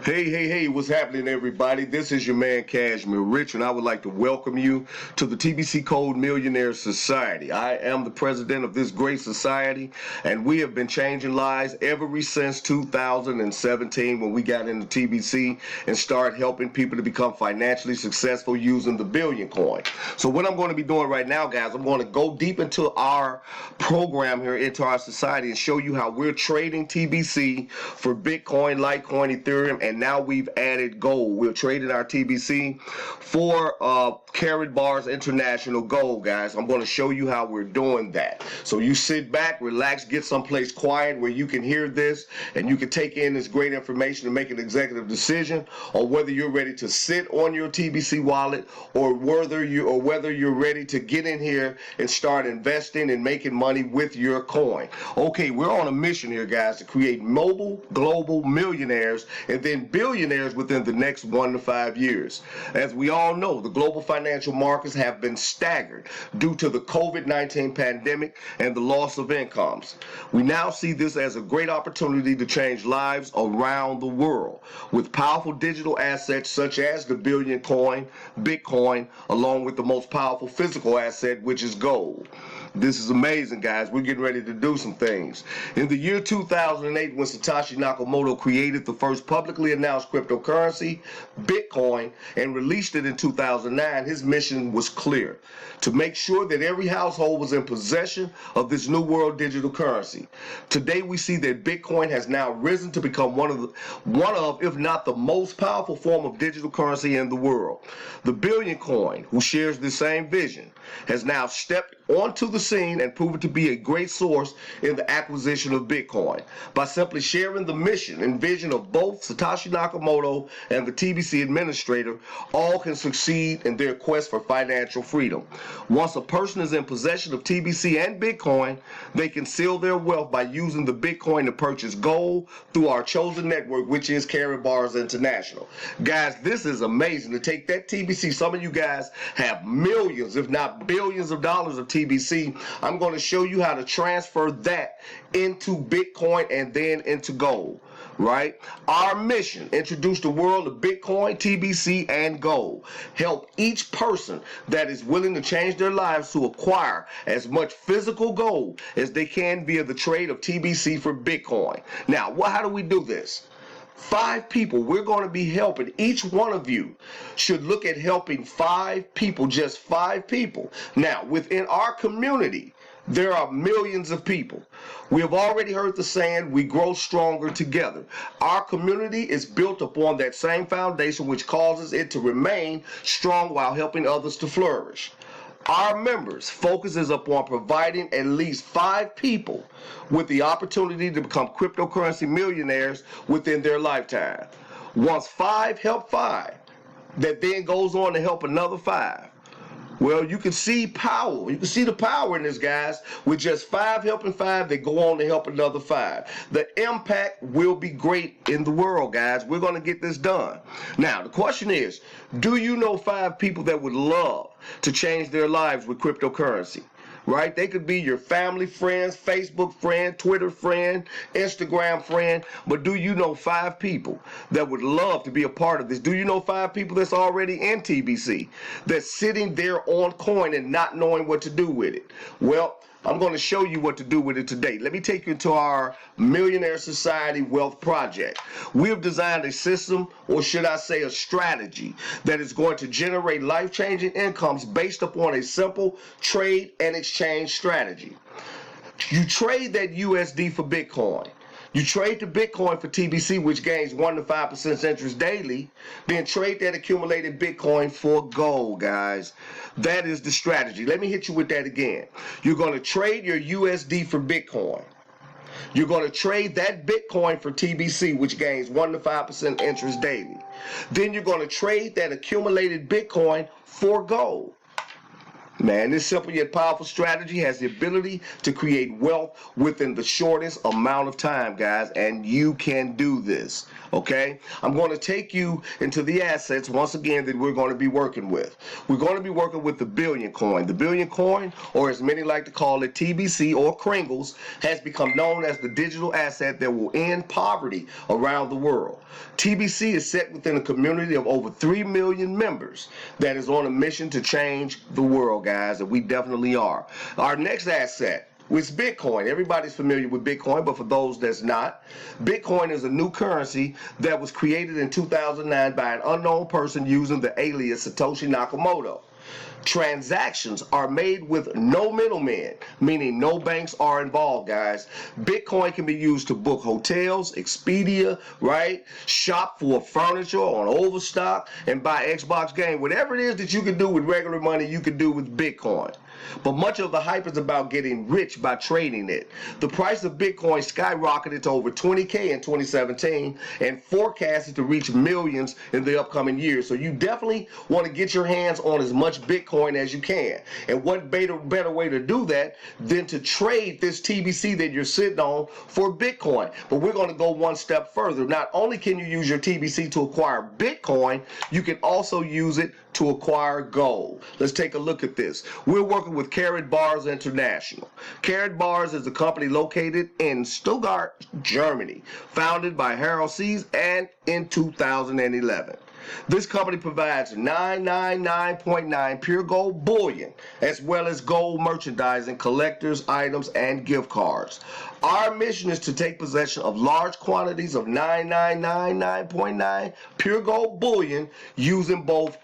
Hey, what's happening, everybody? This is your man, Cashmere Rich, and I would like to welcome you to the TBC Code Millionaires Society. I am the president of this great society, and we have been changing lives ever since 2017 when we got into TBC and started helping people to become financially successful using the Billion Coin. So what I'm going to be doing right now, guys, I'm going to go deep into our program here, into our society, and show you how we're trading TBC for Bitcoin, Litecoin, Ethereum, and now we've added gold. We're trading our TBC for Carat Bars International Gold, guys. I'm going to show you how we're doing that. So you sit back, relax, get someplace quiet where you can hear this and you can take in this great information and make an executive decision on whether you're ready to sit on your TBC wallet or whether you're ready to get in here and start investing and making money with your coin. Okay, we're on a mission here, guys, to create mobile global millionaires and then billionaires within the next 1 to 5 years. As we all know, the global financial markets have been staggered due to the COVID-19 pandemic and the loss of incomes. We now see this as a great opportunity to change lives around the world with powerful digital assets such as the Billion Coin, Bitcoin, along with the most powerful physical asset, which is gold. This is amazing, guys. We're getting ready to do some things. In the year 2008, when Satoshi Nakamoto created the first publicly announced cryptocurrency, Bitcoin, and released it in 2009, his mission was clear: to make sure that every household was in possession of this new world digital currency. Today, we see that Bitcoin has now risen to become one of, if not the most powerful form of digital currency in the world. The Billion Coin, who shares the same vision, has now stepped onto the scene and proven to be a great source in the acquisition of Bitcoin. By simply sharing the mission and vision of both Satoshi Nakamoto and the TBC administrator, all can succeed in their quest for financial freedom. Once a person is in possession of TBC and Bitcoin, they can seal their wealth by using the Bitcoin to purchase gold through our chosen network, which is Carat Bars International. Guys, this is amazing. To take that TBC, some of you guys have millions, if not billions of dollars of TBC. I'm going to show you how to transfer that into Bitcoin and then into gold, right? Our mission: introduce the world of Bitcoin, TBC, and gold. Help each person that is willing to change their lives to acquire as much physical gold as they can via the trade of TBC for Bitcoin. Now, how do we do this? 5 people we're going to be helping. Each one of you should look at helping 5 people, just 5 people. Now, within our community, there are millions of people. We have already heard the saying, we grow stronger together. Our community is built upon that same foundation, which causes it to remain strong while helping others to flourish. Our members focuses upon providing at least 5 people with the opportunity to become cryptocurrency millionaires within their lifetime. Once 5 help 5, that then goes on to help another 5. Well, you can see power. You can see the power in this, guys. With just 5 helping 5, they go on to help another 5. The impact will be great in the world, guys. We're going to get this done. Now, the question is, do you know 5 people that would love to change their lives with cryptocurrency? Right? They could be your family, friends, Facebook friend, Twitter friend, Instagram friend. But do you know 5 people that would love to be a part of this? Do you know 5 people that's already in TBC that's sitting there on coin and not knowing what to do with it? Well, I'm going to show you what to do with it today. Let me take you into our Millionaire Society Wealth Project. We have designed a system, or should I say a strategy, that is going to generate life-changing incomes based upon a simple trade and exchange strategy. You trade that USD for Bitcoin. You trade the Bitcoin for TBC, which gains 1 to 5% interest daily. Then trade that accumulated Bitcoin for gold, guys. That is the strategy. Let me hit you with that again. You're going to trade your USD for Bitcoin. You're going to trade that Bitcoin for TBC, which gains 1 to 5% interest daily. Then you're going to trade that accumulated Bitcoin for gold. Man, this simple yet powerful strategy has the ability to create wealth within the shortest amount of time, guys, and you can do this. Okay, I'm going to take you into the assets once again that we're going to be working with. We're going to be working with the Billion coin. The Billion coin, or as many like to call it, TBC or Kringles, has become known as the digital asset that will end poverty around the world. TBC is set within a community of over 3 million members that is on a mission to change the world, guys, and we definitely are. Our next asset, it's Bitcoin. Everybody's familiar with Bitcoin, but for those that's not, Bitcoin is a new currency that was created in 2009 by an unknown person using the alias Satoshi Nakamoto. Transactions are made with no middlemen, meaning no banks are involved, guys. Bitcoin can be used to book hotels, Expedia, right? Shop for furniture on Overstock and buy Xbox game. Whatever it is that you can do with regular money, you can do with Bitcoin. But much of the hype is about getting rich by trading it. The price of Bitcoin skyrocketed to over 20K in 2017 and forecasted to reach millions in the upcoming years. So you definitely want to get your hands on as much Bitcoin as you can. And what better way to do that than to trade this TBC that you're sitting on for Bitcoin? But we're going to go one step further. Not only can you use your TBC to acquire Bitcoin, you can also use it to acquire gold. Let's take a look at this. We're working with Bars International. Bars is a company located in Stuttgart, Germany, founded by Harold Sees and in 2011. This company provides 999.9 pure gold bullion, as well as gold merchandising, collectors, items, and gift cards. Our mission is to take possession of large quantities of 9999.9 pure gold bullion using both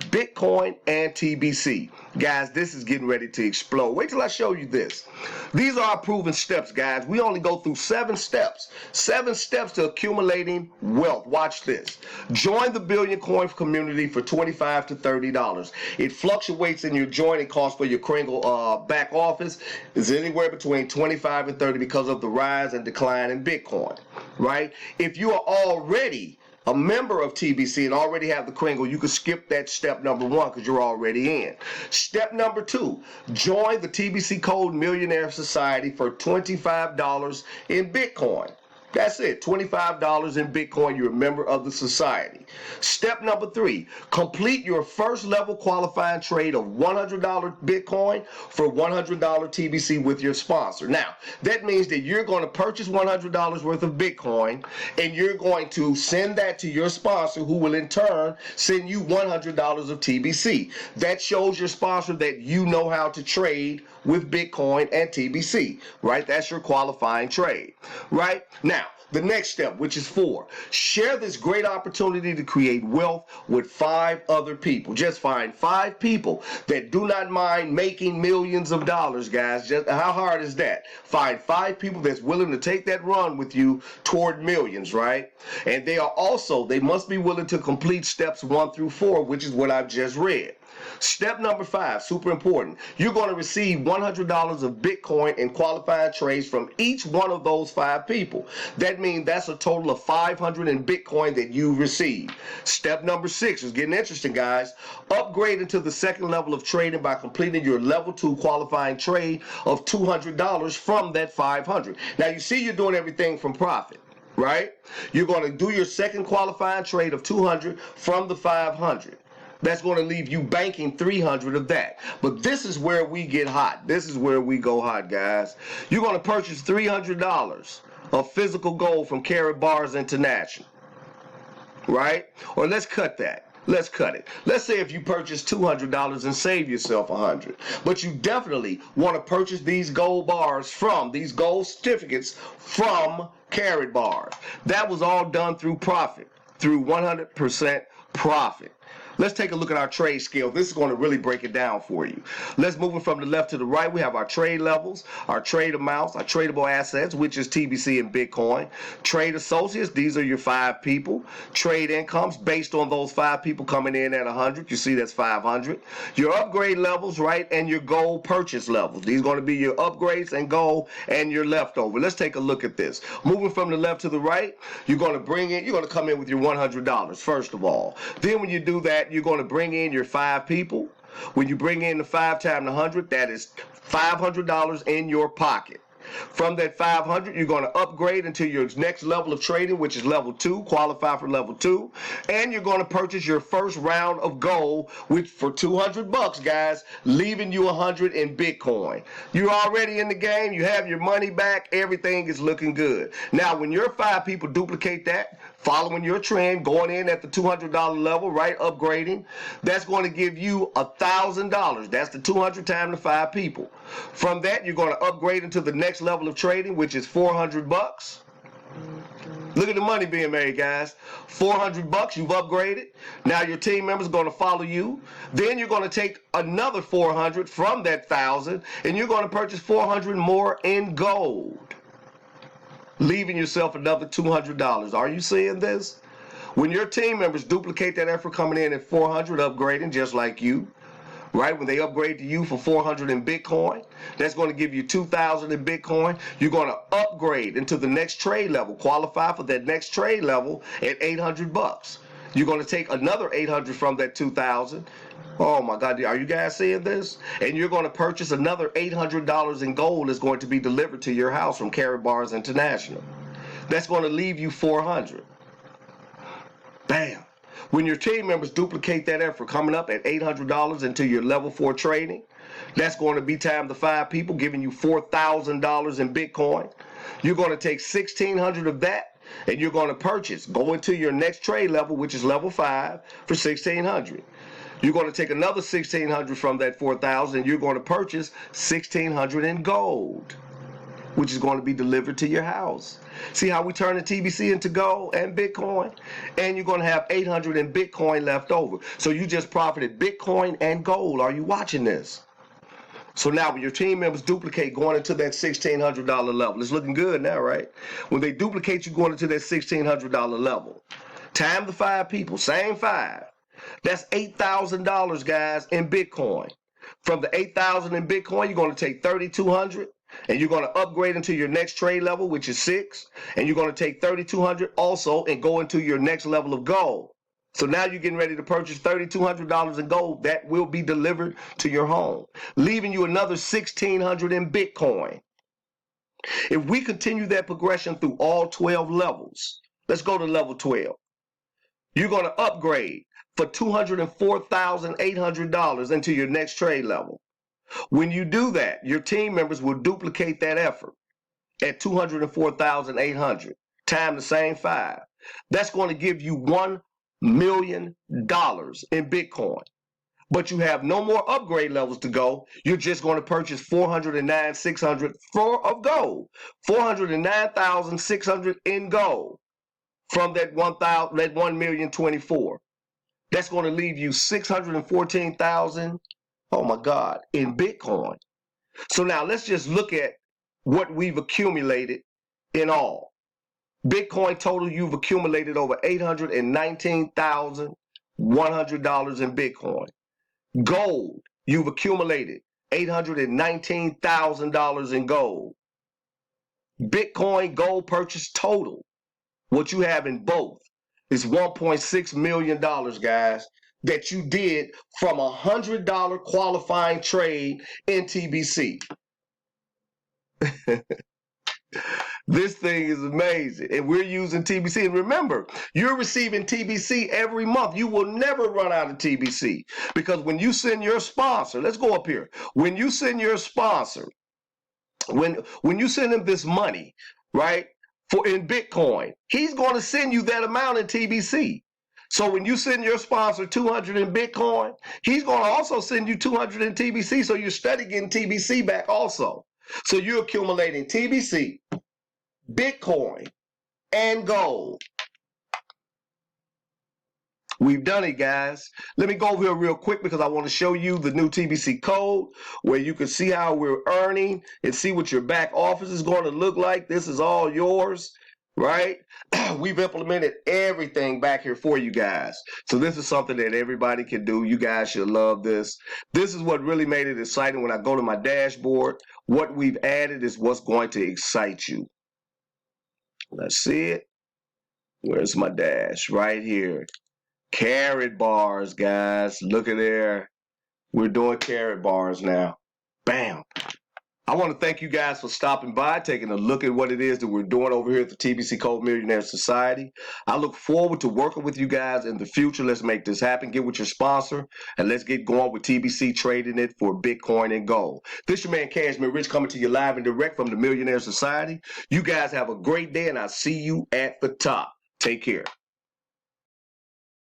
Bitcoin and TBC. Guys, this is getting ready to explode. Wait till I show you this. These are our proven steps, guys. We only go through 7 steps. 7 steps to accumulating wealth. Watch this. Join the Billion Coin community for $25 to $30. It fluctuates in your joining cost for your Kringle back office. Is anywhere between $25 and $30 because of the rise and decline in Bitcoin, right? If you are already a member of TBC and already have the Kringle, you can skip that step number 1 because you're already in. Step number 2, join the TBC Code Millionaire Society for $25 in Bitcoin. That's it, $25 in Bitcoin. You're a member of the society. Step number 3, complete your first level qualifying trade of $100 Bitcoin for $100 TBC with your sponsor. Now, that means that you're going to purchase $100 worth of Bitcoin and you're going to send that to your sponsor, who will in turn send you $100 of TBC. That shows your sponsor that you know how to trade with Bitcoin and TBC, right? That's your qualifying trade, right? Now, the next step, which is 4, share this great opportunity to create wealth with 5 other people. Just find 5 people that do not mind making millions of dollars, guys. Just how hard is that? Find 5 people that's willing to take that run with you toward millions, right? And they must be willing to complete steps 1 through 4, which is what I've just read. Step number 5, super important. You're going to receive $100 of Bitcoin in qualifying trades from each one of those 5 people. That means that's a total of 500 in Bitcoin that you receive. Step number 6 is getting interesting, guys. Upgrade into the second level of trading by completing your level 2 qualifying trade of $200 from that 500. Now you see you're doing everything from profit, right? You're going to do your second qualifying trade of 200 from the 500. That's going to leave you banking 300 of that. But this is where we get hot. This is where we go hot, guys. You're going to purchase $300 of physical gold from Bars International, right? Or let's cut that. Let's cut it. Let's say if you purchase $200 and save yourself $100, but you definitely want to purchase these gold bars from, these gold certificates from Bars. That was all done through profit, through 100% profit. Let's take a look at our trade scale. This is going to really break it down for you. Let's move it from the left to the right. We have our trade levels, our trade amounts, our tradable assets, which is TBC and Bitcoin. Trade associates, these are your 5 people. Trade incomes based on those 5 people coming in at 100. You see that's 500. Your upgrade levels, right, and your gold purchase levels. These are going to be your upgrades and gold and your leftover. Let's take a look at this. Moving from the left to the right, you're going to come in with your $100 first of all. Then when you do that, you're going to bring in your 5 people. When you bring in the 5 times 100, that is $500 in your pocket. From that 500, you're going to upgrade into your next level of trading, which is level 2, qualify for level 2, and you're going to purchase your first round of gold, which for 200 bucks, guys, leaving you 100 in Bitcoin. You're already in the game, you have your money back, everything is looking good. Now, when your 5 people duplicate that, following your trend, going in at the $200 level, right, upgrading, that's going to give you $1,000. That's the 200 times the 5 people. From that, you're going to upgrade into the next level of trading, which is 400 bucks. Look at the money being made, guys. 400 bucks, you've upgraded. Now your team members are going to follow you. Then you're going to take another 400 from that 1,000, and you're going to purchase 400 more in gold, leaving yourself another $200. Are you seeing this? When your team members duplicate that effort coming in at 400, upgrading just like you, right? When they upgrade to you for 400 in Bitcoin, that's going to give you 2,000 in Bitcoin. You're going to upgrade into the next trade level, qualify for that next trade level at 800 bucks. You're going to take another 800 from that 2,000. Oh my God, are you guys seeing this? And you're going to purchase another $800 in gold that's going to be delivered to your house from Karatbars International. That's going to leave you 400. Bam. When your team members duplicate that effort coming up at $800 into your level 4 trading, that's going to be times the 5 people, giving you $4,000 in Bitcoin. You're going to take 1,600 of that, and you're going to purchase, go into your next trade level, which is level 5, for 1,600. You're going to take another 1,600 from that 4,000, and you're going to purchase 1,600 in gold, which is going to be delivered to your house. See how we turn the TBC into gold and Bitcoin? And you're going to have 800 in Bitcoin left over. So you just profited Bitcoin and gold. Are you watching this? So now when your team members duplicate going into that $1,600 level, it's looking good now, right? When they duplicate you going into that $1,600 level, time the 5 people, same 5. That's $8,000, guys, in Bitcoin. From the 8,000 in Bitcoin, you're going to take 3,200, and you're going to upgrade into your next trade level, which is 6, and you're going to take 3,200 also and go into your next level of gold. So now you're getting ready to purchase $3,200 in gold that will be delivered to your home, leaving you another 1,600 in Bitcoin. If we continue that progression through all 12 levels, let's go to level 12. You're going to upgrade for $204,800 into your next trade level. When you do that, your team members will duplicate that effort at $204,800 times the same 5. That's going to give you $1 million in Bitcoin. But you have no more upgrade levels to go. You're just going to purchase 409,600 of gold, 409,600 in gold from that 1,024,000. That's going to leave you 614,000. Oh my God, in Bitcoin. So now let's just look at what we've accumulated in all. Bitcoin total, you've accumulated over $819,100 in Bitcoin. Gold, you've accumulated $819,000 in gold. Bitcoin gold purchase total, what you have in both, is $1.6 million, guys, that you did from a $100 qualifying trade in TBC. This thing is amazing, and we're using TBC. And remember, you're receiving TBC every month. You will never run out of TBC, because when you send your sponsor, let's go up here. When you send your sponsor, when you send him this money, right, for in Bitcoin, he's going to send you that amount in TBC. So when you send your sponsor 200 in Bitcoin, he's going to also send you 200 in TBC. So you're steady getting TBC back also. So you're accumulating TBC, Bitcoin, and gold. We've done it, guys. Let me go over here real quick because I want to show you the new TBC code where you can see how we're earning and see what your back office is going to look like. This is all yours, right? We've implemented everything back here for you guys. So this is something that everybody can do. You guys should love this. This is what really made it exciting. When I go to my dashboard, what we've added is what's going to excite you. Let's see it. Where's my dash? Right here. Karatbars, guys. Look at there. We're doing Karatbars now. Bam. I want to thank you guys for stopping by, taking a look at what it is that we're doing over here at the TBC Code Millionaire Society. I look forward to working with you guys in the future. Let's make this happen. Get with your sponsor, and let's get going with TBC trading it for Bitcoin and gold. This your man Cashmere Rich coming to you live and direct from the Millionaire Society. You guys have a great day, and I'll see you at the top. Take care.